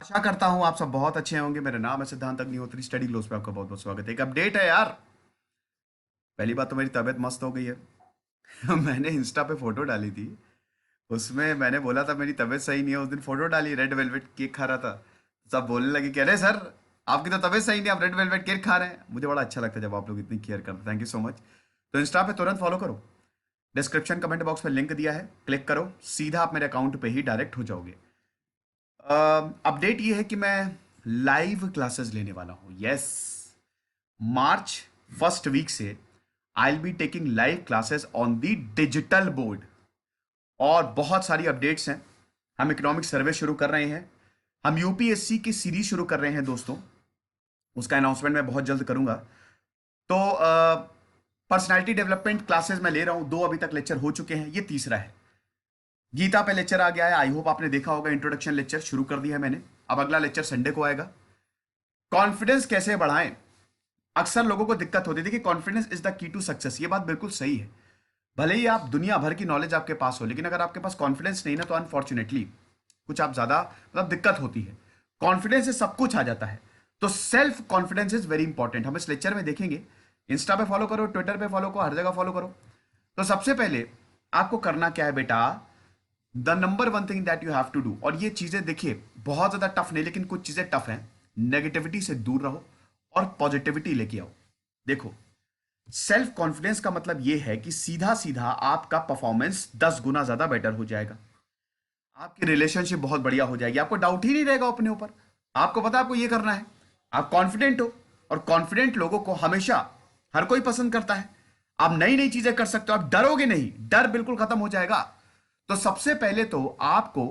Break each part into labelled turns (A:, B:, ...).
A: आशा करता हूँ आप सब बहुत अच्छे होंगे। मेरा नाम है सिद्धांत अग्निहोत्री। स्टडी ग्लोस पे आपका बहुत बहुत स्वागत है। एक अपडेट है यार। पहली बात तो मेरी तबीयत मस्त हो गई है। मैंने इंस्टा पे फोटो डाली थी। उसमें मैंने बोला था मेरी तबीयत सही नहीं है। उस दिन फोटो डाली, रेड वेलवेट केक खा रहा था। सब बोलने लगे कह रहे सर आपकी तो तबीयत सही नहीं, आप रेड वेलवेट केक खा रहे हैं। मुझे बड़ा अच्छा लगता है जब आप लोग इतनी केयर करते हैं। Thank you so much. तो इंस्टा पे तुरंत फॉलो करो। डिस्क्रिप्शन कमेंट बॉक्स में लिंक दिया है, क्लिक करो, सीधा आप मेरे अकाउंट पे ही डायरेक्ट हो जाओगे। अपडेट ये है कि मैं लाइव क्लासेस लेने वाला हूँ। यस, मार्च फर्स्ट वीक से I will be taking live classes on the digital board. और बहुत सारी अपडेट्स हैं। हम इकोनॉमिक सर्वे शुरू कर रहे हैं। हम यूपीएससी की सीरीज शुरू कर रहे हैं दोस्तों। उसका अनाउंसमेंट मैं बहुत जल्द करूंगा। तो पर्सनालिटी डेवलपमेंट क्लासेस मैं ले रहा हूं। 2 अभी तक लेक्चर हो चुके हैं, ये तीसरा है। गीता पे लेक्चर आ गया है, आई होप आपने देखा होगा। इंट्रोडक्शन लेक्चर शुरू कर दिया है मैंने। अब अगला लेक्चर संडे को आएगा। कॉन्फिडेंस कैसे बढ़ाएं। अक्सर लोगों को दिक्कत होती थी कि confidence is the key to success. ये बात बिल्कुल सही है। भले ही आप दुनिया भर की नॉलेज आपके पास हो, लेकिन अगर आपके पास कॉन्फिडेंस नहीं ना, तो अनफॉर्चुनेटली कुछ आप ज्यादा मतलब दिक्कत होती है। कॉन्फिडेंस से सब कुछ आ जाता है। तो self confidence is very important. हम इस लेक्चर में देखेंगे। इंस्टा पे फॉलो करो, ट्विटर पे फॉलो करो, हर जगह फॉलो करो। तो सबसे पहले आपको करना क्या है बेटा, the number one thing that you have to do. और ये चीजें देखिए बहुत ज्यादा टफ नहीं, लेकिन कुछ चीजें टफ हैं। नेगेटिविटी से दूर रहो और पॉजिटिविटी लेके आओ। देखो, सेल्फ कॉन्फिडेंस का मतलब यह है कि सीधा सीधा आपका परफॉर्मेंस 10 गुना ज्यादा बेटर हो जाएगा। आपकी रिलेशनशिप बहुत बढ़िया हो जाएगी। आपको डाउट ही नहीं रहेगा अपने ऊपर। आपको पता है आपको ये करना है। आप कॉन्फिडेंट हो, और कॉन्फिडेंट लोगों को हमेशा हर कोई पसंद करता है। आप नई नई चीजें कर सकते हो, आप डरोगे नहीं, डर बिल्कुल खत्म हो जाएगा। तो सबसे पहले तो आपको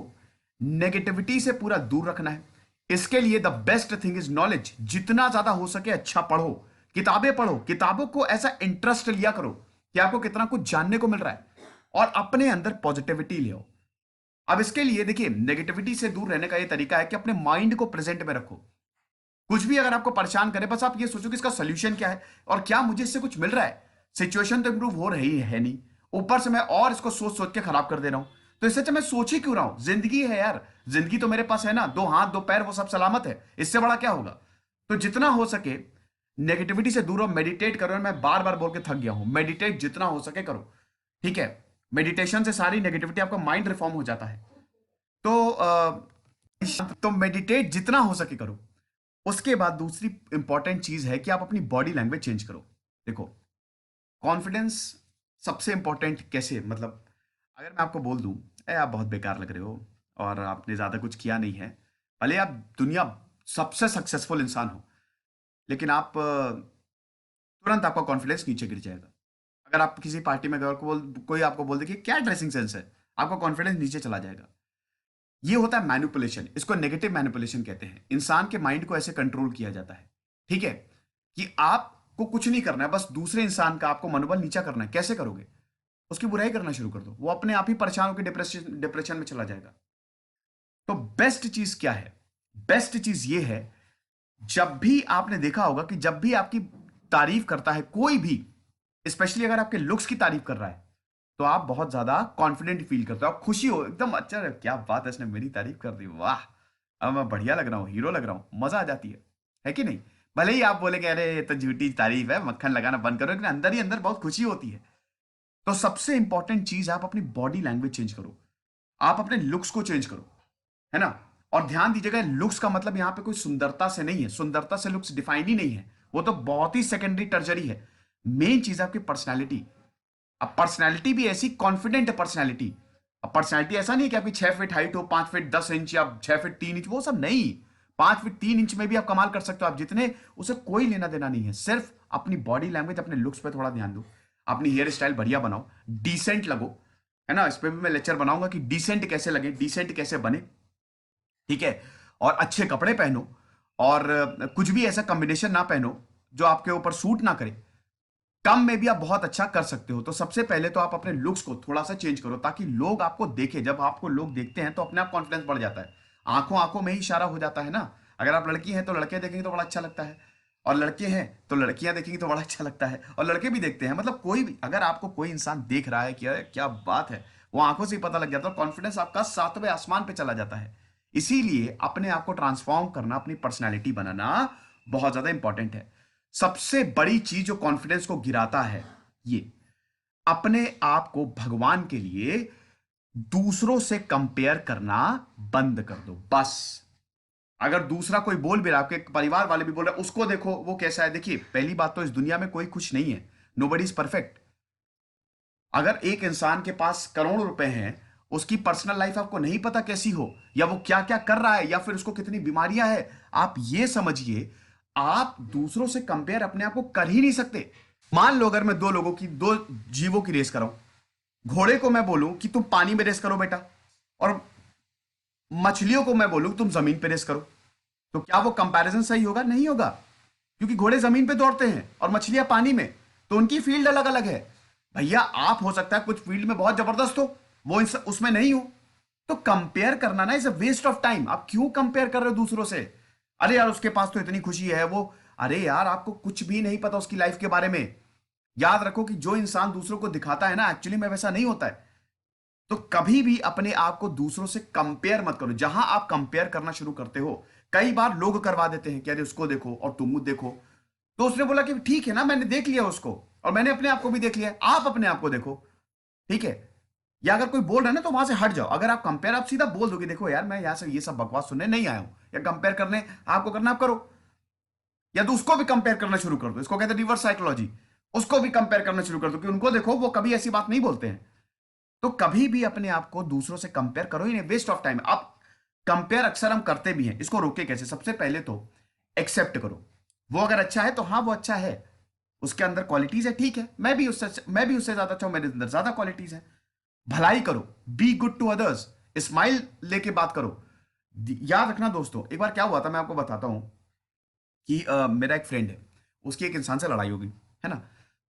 A: नेगेटिविटी से पूरा दूर रखना है। इसके लिए the best thing is knowledge. जितना ज्यादा हो सके अच्छा पढ़ो, किताबें पढ़ो, किताबों को ऐसा इंटरेस्ट लिया करो कि आपको कितना कुछ जानने को मिल रहा है, और अपने अंदर पॉजिटिविटी ले आओ। अब इसके लिए देखिए, नेगेटिविटी से दूर रहने का यह तरीका है कि अपने माइंड को प्रेजेंट में रखो। कुछ भी अगर आपको परेशान करे, बस आप ये सोचो कि इसका सोल्यूशन क्या है और क्या मुझे इससे कुछ मिल रहा है। सिचुएशन तो इंप्रूव हो रही है नहीं, ऊपर से मैं और इसको सोच सोच के खराब कर दे रहा हूं। तो इससे अच्छा मैं सोच ही क्यों रहा हूं। जिंदगी है यार, जिंदगी तो मेरे पास है ना, 2 हाथ 2 पैर, वो सब सलामत है। इससे बड़ा क्या होगा। तो जितना हो सके नेगेटिविटी से दूर हो, मेडिटेट करो। और मैं बार बार बोल के थक गया हूं, मेडिटेट जितना हो सके करो। ठीक है, मेडिटेशन से सारी नेगेटिविटी, आपका माइंड रिफॉर्म हो जाता है। तो मेडिटेट जितना हो सके करो। उसके बाद दूसरी इंपॉर्टेंट चीज है कि आप अपनी बॉडी लैंग्वेज चेंज करो। देखो, कॉन्फिडेंस सबसे इंपॉर्टेंट कैसे, मतलब अगर मैं आपको बोल दूं आप बहुत बेकार लग रहे हो और आपने ज्यादा कुछ किया नहीं है, भले आप दुनिया सबसे सक्सेसफुल इंसान हो, लेकिन आप तुरंत आपका कॉन्फिडेंस नीचे गिर जाएगा। अगर आप किसी पार्टी में गए और कोई आपको बोल दे कि क्या ड्रेसिंग सेंस है, आपका कॉन्फिडेंस नीचे चला जाएगा। ये होता है मैनिपुलेशन। इसको नेगेटिव मैनिपुलेशन कहते हैं। इंसान के माइंड को ऐसे कंट्रोल किया जाता है, ठीक है, कि आपको कुछ नहीं करना है, बस दूसरे इंसान का आपको मनोबल नीचा करना है। कैसे करोगे, उसकी बुराई करना शुरू कर दो, वो अपने आप ही परेशान होकर डिप्रेशन डिप्रेशन में चला जाएगा। तो बेस्ट चीज क्या है, बेस्ट चीज ये है, जब भी आपने देखा होगा कि जब भी आपकी तारीफ करता है कोई भी, स्पेशली अगर आपके लुक्स की तारीफ कर रहा है, तो आप बहुत ज्यादा कॉन्फिडेंट फील करते हो, आप खुशी हो एकदम। अच्छा क्या बात है, इसने मेरी तारीफ कर दी, वाह, अब मैं बढ़िया लग रहा हूँ, हीरो लग रहा हूँ, मजा आ जाती है कि नहीं। भले ही आप बोले कि अरे ये तो झूठी तारीफ है, मक्खन लगाना बंद करो, लेकिन अंदर ही अंदर बहुत खुशी होती है। तो सबसे इंपॉर्टेंट चीज है आप अपनी बॉडी लैंग्वेज चेंज करो, आप अपने लुक्स को चेंज करो, है ना। और ध्यान दीजिएगा, लुक्स का मतलब यहां पे कोई सुंदरता से नहीं है। सुंदरता से लुक्स डिफाइन ही नहीं है, वो तो बहुत ही सेकेंडरी टर्जरी है। मेन चीज आपकी पर्सनैलिटी। अब पर्सनैलिटी भी ऐसी कॉन्फिडेंट पर्सनैलिटी। अब पर्सनैलिटी ऐसा नहीं कि आपकी 6 फीट हाइट हो, 5 फीट 10 इंच या 6 फीट 3 इंच, वो सब नहीं। 5 फीट 3 इंच में भी आप कमाल कर सकते हो, आप जितने, उसे कोई लेना देना नहीं है। सिर्फ अपनी बॉडी लैंग्वेज, अपने लुक्स पे थोड़ा ध्यान दो, अपनी हेयर स्टाइल बढ़िया बनाओ, डिसेंट लगो, है ना। इस पे भी मैं लेक्चर बनाऊंगा कि डिसेंट कैसे लगे, डिसेंट कैसे बने, ठीक है। और अच्छे कपड़े पहनो, और कुछ भी ऐसा कॉम्बिनेशन ना पहनो जो आपके ऊपर सूट ना करे। कम में भी आप बहुत अच्छा कर सकते हो। तो सबसे पहले तो आप अपने लुक्स को थोड़ा सा चेंज करो, ताकि लोग आपको देखें। जब आपको लोग देखते हैं तो अपने आप कॉन्फिडेंस बढ़ जाता है। आंखों आंखों में ही इशारा हो जाता है ना। अगर आप लड़की हैं तो लड़के देखेंगे तो बड़ा अच्छा लगता है, और लड़के हैं तो लड़कियां देखेंगी तो बड़ा अच्छा लगता है, और लड़के भी देखते हैं। मतलब कोई भी, अगर आपको कोई इंसान देख रहा है कि अरे क्या बात है, वो आंखों से ही पता लग जाता है। कॉन्फिडेंस आपका 7वें आसमान पे चला जाता है। इसीलिए अपने आप को ट्रांसफॉर्म करना, अपनी पर्सनैलिटी बनाना बहुत ज्यादा इंपॉर्टेंट है। सबसे बड़ी चीज जो कॉन्फिडेंस को गिराता है, ये अपने आप को भगवान के लिए दूसरों से कंपेयर करना बंद कर दो बस। अगर दूसरा कोई बोल भी रहा है, आपके परिवार वाले भी बोल रहे हैं, उसको देखो वो कैसा है। देखिए, पहली बात तो इस दुनिया में कोई खुश नहीं है, नोबडी इज परफेक्ट। अगर एक इंसान के पास करोड़ों रुपए हैं, उसकी पर्सनल लाइफ आपको नहीं पता कैसी हो, या वो क्या क्या कर रहा है, या फिर उसको कितनी बीमारियां हैं, आप ये समझिए आप दूसरों से कंपेयर अपने आप को कर ही नहीं सकते। मान लो अगर मैं दो जीवों की रेस कराऊं, घोड़े को मैं बोलूं कि तुम पानी में रेस करो बेटा, और मछलियों को मैं बोलूं तुम जमीन पे रेस करो, तो क्या वो कंपैरिजन सही होगा? नहीं होगा, क्योंकि घोड़े जमीन पे दौड़ते हैं और मछलियां पानी में, तो उनकी फील्ड अलग अलग है। भैया आप हो सकता है कुछ फील्ड में बहुत जबरदस्त हो, वो उसमें नहीं हो, तो कंपेयर करना ना is a waste of time. आप क्यों कंपेयर कर रहे हो दूसरों से? अरे यार उसके पास तो इतनी खुशी है वो, अरे यार आपको कुछ भी नहीं पता उसकी लाइफ के बारे में। याद रखो कि जो इंसान दूसरों को दिखाता है ना, एक्चुअली में वैसा नहीं होता है। तो कभी भी अपने आप को दूसरों से कंपेयर मत करो। जहां आप कंपेयर करना शुरू करते हो, कई बार लोग करवा देते हैं कि अरे उसको देखो और तुम देखो, तो उसने बोला कि ठीक है ना, मैंने देख लिया उसको और मैंने अपने आप को भी देख लिया, आप अपने आप को देखो, ठीक है। या अगर कोई बोल रहा है ना तो वहां से हट जाओ। अगर आप कंपेयर, आप सीधा बोल दोगे देखो यार मैं यहां से ये सब बकवास सुनने नहीं आया हूं, या कंपेयर करने आपको करना आप करो, या तो उसको भी कंपेयर करना शुरू कर दो। इसको कहते हैं रिवर्स साइकोलॉजी। उसको भी कंपेयर करना शुरू कर दो कि उनको देखो वो कभी ऐसी बात नहीं बोलते हैं। तो कभी भी अपने आप को दूसरों से कंपेयर करो ही नहीं, वेस्ट ऑफ टाइम। अब कंपेयर अक्सर हम करते भी हैं, इसको रोके कैसे? सबसे पहले तो एक्सेप्ट करो, वो अगर अच्छा है तो हाँ वो अच्छा है, उसके अंदर क्वालिटीज है, ठीक है, मैं भी उससे ज्यादा अच्छा हूं, मेरे अंदर ज्यादा क्वालिटीज है। भलाई करो, be good to others, smile लेके बात करो। याद रखना दोस्तों, एक बार क्या हुआ था मैं आपको बताता हूं कि मेरा एक फ्रेंड है, उसकी एक इंसान से लड़ाई हो गई, है ना।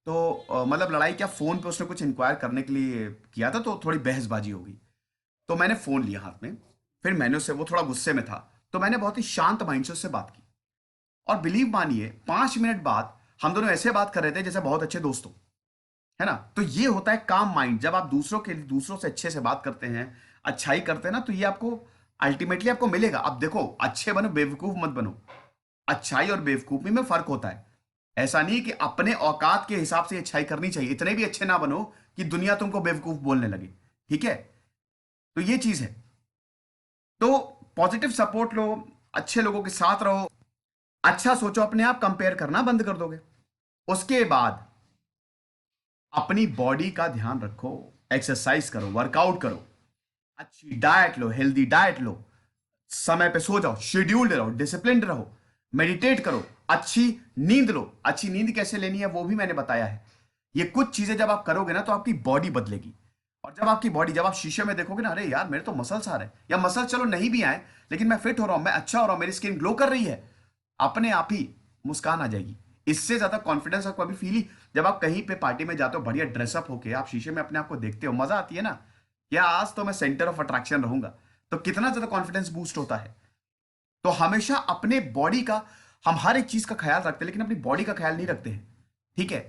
A: तो मतलब लड़ाई क्या, फोन पे उसने कुछ इंक्वायर करने के लिए किया था, तो थोड़ी बहसबाजी हो गई। तो मैंने फोन लिया हाथ में, फिर मैंने उससे, वो थोड़ा गुस्से में था, तो मैंने बहुत ही शांत माइंड से उससे बात की। और बिलीव मानिए 5 मिनट बाद हम दोनों ऐसे बात कर रहे थे जैसे बहुत अच्छे दोस्त हो, है ना। तो ये होता है काम माइंड। जब आप दूसरों से अच्छे से बात करते हैं, अच्छाई करते हैं ना, तो ये आपको अल्टीमेटली आपको मिलेगा। अब देखो, अच्छे बनो, बेवकूफ मत बनो। अच्छाई और बेवकूफी में फर्क होता है। ऐसा नहीं कि अपने औकात के हिसाब से अच्छाई करनी चाहिए, इतने भी अच्छे ना बनो कि दुनिया तुमको बेवकूफ बोलने लगे, ठीक है। तो ये चीज है। तो पॉजिटिव सपोर्ट लो, अच्छे लोगों के साथ रहो, अच्छा सोचो, अपने आप कंपेयर करना बंद कर दोगे। उसके बाद अपनी बॉडी का ध्यान रखो, एक्सरसाइज करो, वर्कआउट करो, अच्छी डाइट लो, हेल्दी डाइट लो, समय पे सो जाओ, शेड्यूल्ड रहो, डिसिप्लिन्ड रहो, मेडिटेट करो, अच्छी नींद लो। अच्छी नींद कैसे लेनी है वो भी मैंने बताया है। ये कुछ चीजें जब आप करोगे ना तो आपकी बॉडी बदलेगी। और जब आप शीशे में देखोगे ना, अरे यार मेरे तो मसल्स आ रहे हैं, या मसल चलो नहीं भी आए, लेकिन मैं फिट हो रहा हूं, मैं अच्छा हो रहा हूं, मेरी स्किन ग्लो कर रही है, अपने आप ही मुस्कान आ जाएगी। इससे ज्यादा कॉन्फिडेंस आपको अभी फील ही, जब आप कहीं पे पार्टी में जाते हो बढ़िया ड्रेसअप होके, आप शीशे में अपने आप को देखते हो, मजा आती है ना, या आज तो मैं सेंटर ऑफ अट्रैक्शन रहूंगा, तो कितना ज्यादा कॉन्फिडेंस बूस्ट होता है। तो हमेशा अपने बॉडी का, हम हर एक चीज का ख्याल रखते हैं लेकिन अपनी बॉडी का ख्याल नहीं रखते हैं, ठीक है।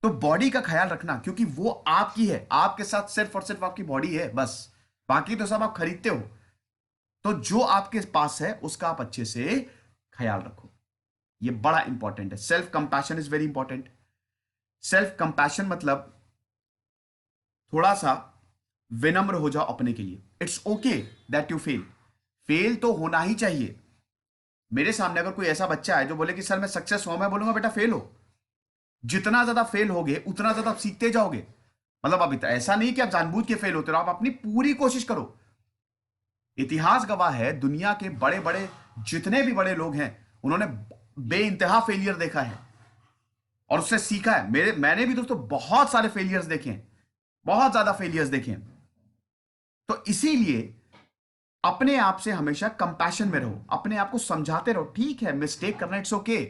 A: तो बॉडी का ख्याल रखना, क्योंकि वो आपकी है, आपके साथ सिर्फ और सिर्फ आपकी बॉडी है बस, बाकी तो सब आप खरीदते हो। तो जो आपके पास है उसका आप अच्छे से ख्याल रखो, ये बड़ा इंपॉर्टेंट है। Self compassion is very important. Self compassion मतलब थोड़ा सा विनम्र हो जाओ अपने के लिए। It's okay that you fail, fail तो होना ही चाहिए। मेरे सामने अगर कोई ऐसा बच्चा है जो बोले कि सर मैं सक्सेस हुआ, मैं बोलूंगा बेटा फेल हो। जितना ज्यादा फेल होगे उतना ज्यादा आप सीखते जाओगे। मतलब अब ऐसा नहीं कि आप जानबूझ के फेल होते रहो, आप अपनी पूरी कोशिश करो। इतिहास गवाह है, दुनिया के बड़े बड़े जितने भी बड़े लोग हैं, उन्होंने बेइंतहा फेलियर देखा है और उससे सीखा है। मैंने भी दोस्तों बहुत सारे फेलियर्स देखे हैं, बहुत ज्यादा फेलियर्स देखे हैं। तो इसीलिए अपने आप से हमेशा कंपैशन में रहो, अपने आप को समझाते रहो, ठीक है मिस्टेक करना, इट्स ओके,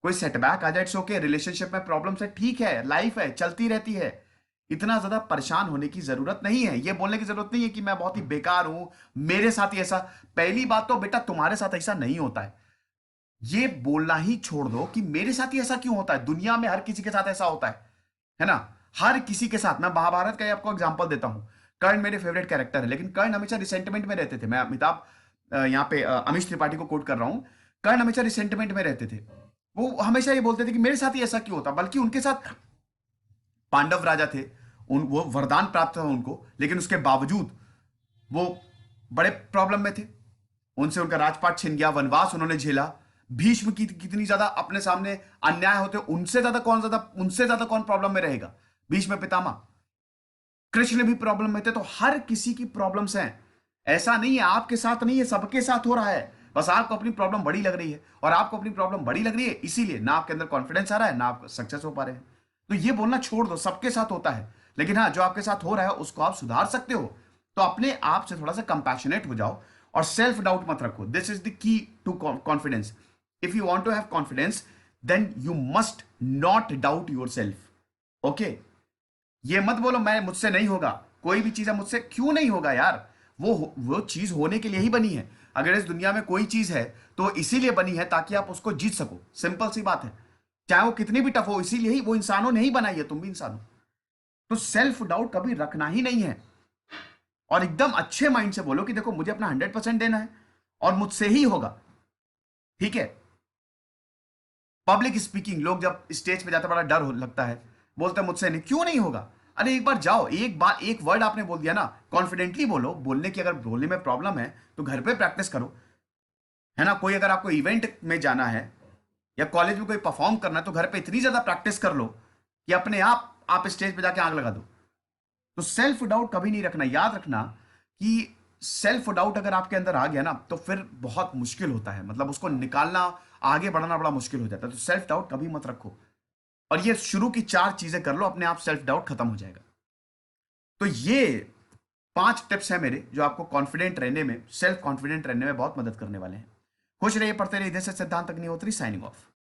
A: कोई सेटबैक आ जाए इट्स ओके, रिलेशनशिप में प्रॉब्लम्स है, ठीक है, लाइफ है, चलती रहती है। इतना ज्यादा परेशान होने की जरूरत नहीं है, ये बोलने की जरूरत नहीं है कि मैं बहुत ही बेकार हूं, मेरे साथ ही ऐसा। पहली बात तो बेटा तुम्हारे साथ ऐसा नहीं होता है, ये बोलना ही छोड़ दो कि मेरे साथ ही ऐसा क्यों होता है, दुनिया में हर किसी के साथ ऐसा होता है ना। हर किसी के साथ, मैं महाभारत का ही आपको एग्जांपल देता हूं। कर्ण मेरे फेवरेट कैरेक्टर है, लेकिन कर्ण हमेशा रिसेंटमेंट में रहते थे। मैं अमिताभ यहाँ पे अमीश त्रिपाठी को कोट कर रहा हूं। कर्ण हमेशा रिसेंटमेंट में रहते थे। वो हमेशा ये बोलते थे कि मेरे साथ ही ऐसा क्यों होता, बल्कि उनके साथ पांडव राजा थे, उन वो वरदान प्राप्त था उनको, लेकिन उसके बावजूद वो बड़े प्रॉब्लम में थे। उनसे उनका राजपाट छिन गया, वनवास उन्होंने झेला। भीष्म की कितनी ज्यादा अपने सामने अन्याय होते, उनसे ज्यादा कौन प्रॉब्लम में रहेगा? भीष्म पितामह। कृष्ण भी प्रॉब्लम में थे। तो हर किसी की प्रॉब्लम्स हैं। ऐसा नहीं है आपके साथ नहीं है, सबके साथ हो रहा है। बस आपको अपनी प्रॉब्लम बड़ी लग रही है, और आपको अपनी प्रॉब्लम बड़ी लग रही है इसीलिए ना आपके अंदर कॉन्फिडेंस आ रहा है, ना आप सक्सेस हो पा रहे हैं। तो ये बोलना छोड़ दो, सबके साथ होता है। लेकिन हाँ, जो आपके साथ हो रहा है उसको आप सुधार सकते हो। तो अपने आप से थोड़ा सा कंपैशनेट हो जाओ और सेल्फ डाउट मत रखो। This is the key to confidence. If you want to have confidence, then you must not doubt yourself. Okay? ये मत बोलो मैं मुझसे नहीं होगा, कोई भी चीज है मुझसे क्यों नहीं होगा यार। वो चीज होने के लिए ही बनी है। अगर इस दुनिया में कोई चीज है तो इसीलिए बनी है ताकि आप उसको जीत सको। सिंपल सी बात है। चाहे वो कितनी भी टफ हो, इसीलिए ही वो इंसानों ने ही बनाई है, तुम भी इंसान हो। तो सेल्फ डाउट कभी रखना ही नहीं है। और एकदम अच्छे माइंड से बोलो कि देखो मुझे अपना 100% देना है और मुझसे ही होगा। ठीक है? पब्लिक स्पीकिंग, लोग जब स्टेज पे जाते बड़ा डर लगता है, बोलते हैं मुझसे नहीं, क्यों नहीं होगा? अरे एक बार जाओ, एक बार एक वर्ड आपने बोल दिया ना, कॉन्फिडेंटली बोलो। बोलने की अगर बोलने में प्रॉब्लम है तो घर पे प्रैक्टिस करो, है ना। कोई अगर आपको इवेंट में जाना है या कॉलेज में कोई परफॉर्म करना है तो घर पे इतनी ज्यादा प्रैक्टिस कर लो कि अपने आप स्टेज पे जाके आग लगा दो। तो सेल्फ डाउट कभी नहीं रखना। याद रखना कि सेल्फ डाउट अगर आपके अंदर आ गया ना तो फिर बहुत मुश्किल होता है, मतलब उसको निकालना, आगे बढ़ना बड़ा मुश्किल हो जाता है। तो सेल्फ डाउट कभी मत रखो, और ये शुरू की 4 चीजें कर लो, अपने आप सेल्फ डाउट खत्म हो जाएगा। तो ये 5 टिप्स हैं मेरे, जो आपको कॉन्फिडेंट रहने में, सेल्फ कॉन्फिडेंट रहने में बहुत मदद करने वाले हैं। खुश रहिए, पढ़ते रहिए। इधर से सिद्धांत अग्निहोत्री, साइनिंग ऑफ।